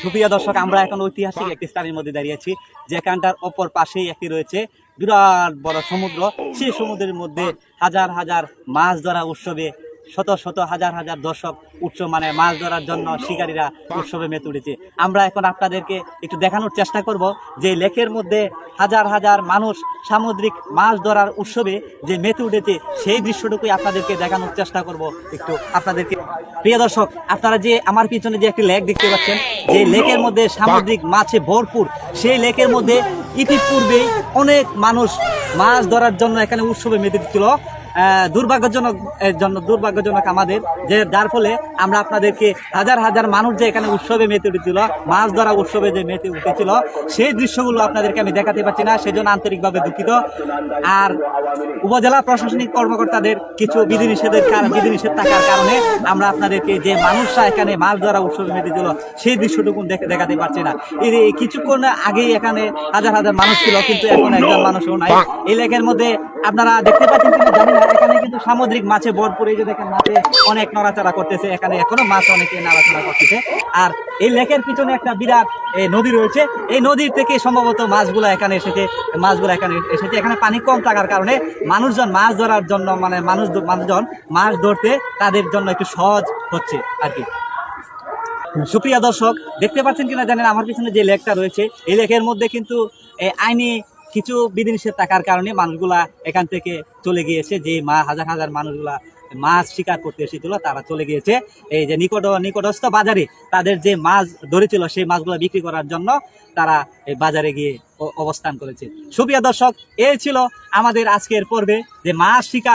সুপ্রিয় দর্শক, আমরা এখন ঐতিহাসিক একটি স্থানের মধ্যে দাঁড়িয়েছি, যেখানটার অপর পাশেই একটি রয়েছে বিরাট বড় সমুদ্র। সেই সমুদ্রের মধ্যে হাজার হাজার মাছ ধরা উৎসবে শত শত হাজার হাজার দর্শক উৎসব মানে মাছ ধরার জন্য শিকারীরা উৎসবে মেতে উঠেছে। আমরা এখন আপনাদেরকে একটু দেখানোর চেষ্টা করব যে লেকের মধ্যে হাজার হাজার মানুষ সামুদ্রিক মাছ ধরার উৎসবে যে মেতে উঠেছে, সেই দৃশ্যটুকুই আপনাদেরকে দেখানোর চেষ্টা করব একটু আপনাদেরকে। প্রিয় দর্শক, আপনারা যে আমার পিছনে যে একটি লেক দেখতে পাচ্ছেন, যে লেকের মধ্যে সামুদ্রিক মাছে ভরপুর, সেই লেকের মধ্যে ইতিপূর্বেই অনেক মানুষ মাছ ধরার জন্য এখানে উৎসবে মেতে ছিল। দুর্ভাগ্যজনক আমাদের, যে যার ফলে আমরা আপনাদেরকে হাজার হাজার মানুষ যে এখানে উৎসবে মেতে উঠেছিল, মাছ ধরা উৎসবে যে মেতে উঠেছিল, সেই দৃশ্যগুলো আপনাদেরকে আমি দেখাতে পারছি না, সেজন্য আন্তরিকভাবে দুঃখিত। আর উপজেলা প্রশাসনিক কর্মকর্তাদের কিছু বিধিনিষেধ থাকার কারণে আমরা আপনাদেরকে যে মানুষরা এখানে মাছ ধরা উৎসবে মেতেছিল সেই দৃশ্যটুকু দেখাতে পারছি না। এই কিছুক্ষণ আগেই এখানে হাজার হাজার মানুষ ছিল, কিন্তু এখন একজন মানুষও নাই। এই লেকের মধ্যে আপনারা দেখতে পাচ্ছেন কিনা জানি না, এখানে কিন্তু সামুদ্রিক মাছে ভরপুর। এই যে দেখেন, মাছে অনেক নড়াচড়া করতেছে, এখানে এখনো মাছ অনেকে নাড়াচড়া করতেছে। আর এই লেকের পিছনে একটা বিরাট নদী রয়েছে, এই নদীর থেকে সম্ভবত মাছগুলো এখানে এসেছে। এখানে পানি কম থাকার কারণে মানুষজন মাছ ধরার জন্য মানুষজন মাছ ধরতে তাদের জন্য একটু সহজ হচ্ছে আর কি। সুপ্রিয় দর্শক, দেখতে পাচ্ছেন কিনা জানেন, আমার পিছনে যে লেকটা রয়েছে, এই লেকের মধ্যে কিন্তু আইনি কিছু বিধিনিষেধ থাকার কারণে মানুষগুলা এখান থেকে চলে গিয়েছে। যে হাজার হাজার মানুষগুলা মাছ শিকার করতে এসেছিল, তারা চলে গিয়েছে এই যে নিকটস্থ বাজারে তাদের যে মাছ ধরেছিল সেই মাছগুলো বিক্রি করার জন্য তারা এই বাজারে গিয়ে অবস্থান করেছে। সুপ্রিয় দর্শক, এই ছিল আমাদের আজকের পর্বে যে মাছ শিকার।